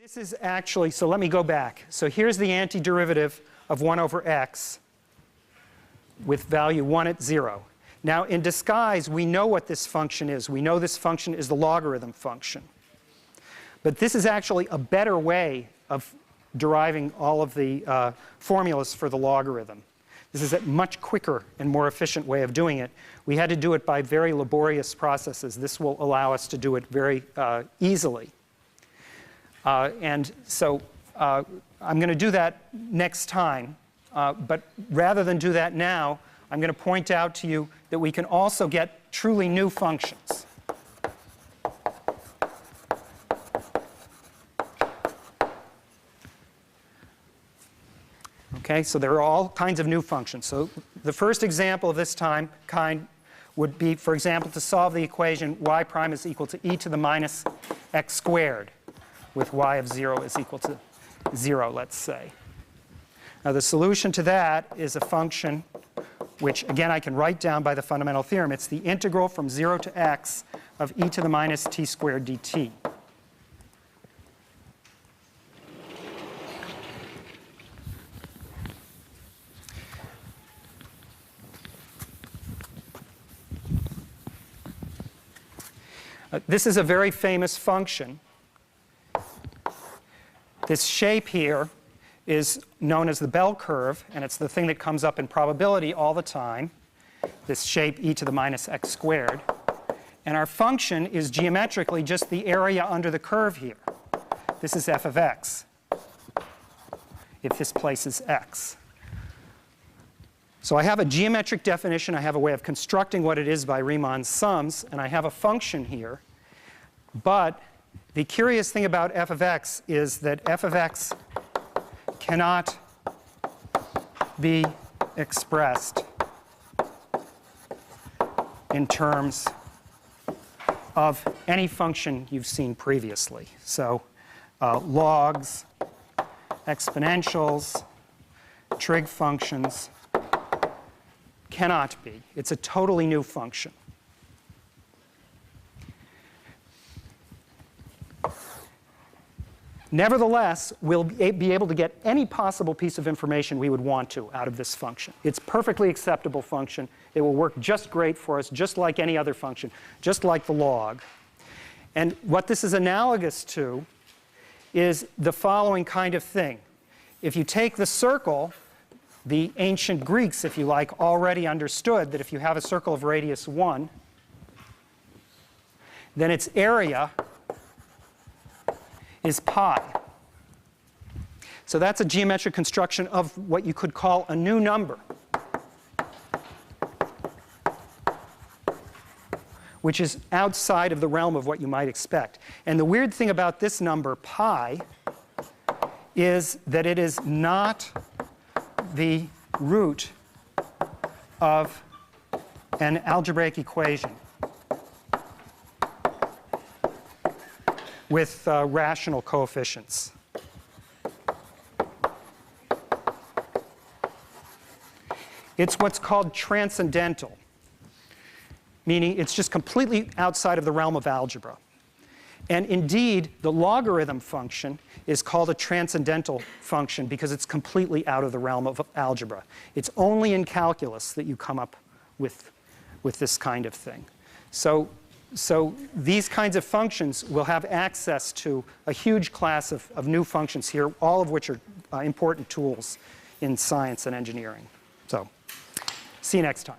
This is actually, so let me go back. So here's the antiderivative of 1 over x with value 1 at 0. Now in disguise, we know what this function is. We know this function is the logarithm function. But this is actually a better way of deriving all of the formulas for the logarithm. This is a much quicker and more efficient way of doing it. We had to do it by very laborious processes. This will allow us to do it very easily. And so I'm going to do that next time. But rather than do that now, I'm going to point out to you that we can also get truly new functions. Okay, so there are all kinds of new functions. So the first example of this kind would be, for example, to solve the equation y prime is equal to e to the minus x squared, with y of 0 is equal to 0, let's say. Now the solution to that is a function which, again, I can write down by the fundamental theorem. It's the integral from 0 to x of e to the minus t squared dt. This is a very famous function. This shape here is known as the bell curve, and it's the thing that comes up in probability all the time, this shape e to the minus x squared. And our function is geometrically just the area under the curve here. This is f of x, if this place is x. So I have a geometric definition. I have a way of constructing what it is by Riemann's sums, and I have a function here. But the curious thing about f of x is that f of x cannot be expressed in terms of any function you've seen previously. So logs, exponentials, trig functions cannot be. It's a totally new function. Nevertheless, we'll be able to get any possible piece of information we would want to out of this function. It's a perfectly acceptable function. It will work just great for us, just like any other function, just like the log. And what this is analogous to is the following kind of thing. If you take the circle, the ancient Greeks, if you like, already understood that if you have a circle of radius 1, then its area is pi. So that's a geometric construction of what you could call a new number, which is outside of the realm of what you might expect. And the weird thing about this number, pi, is that it is not the root of an algebraic equation with rational coefficients. It's what's called transcendental, meaning it's just completely outside of the realm of algebra. And indeed, the logarithm function is called a transcendental function because it's completely out of the realm of algebra. It's only in calculus that you come up with this kind of thing. So these kinds of functions will have access to a huge class of new functions here, all of which are important tools in science and engineering. So see you next time.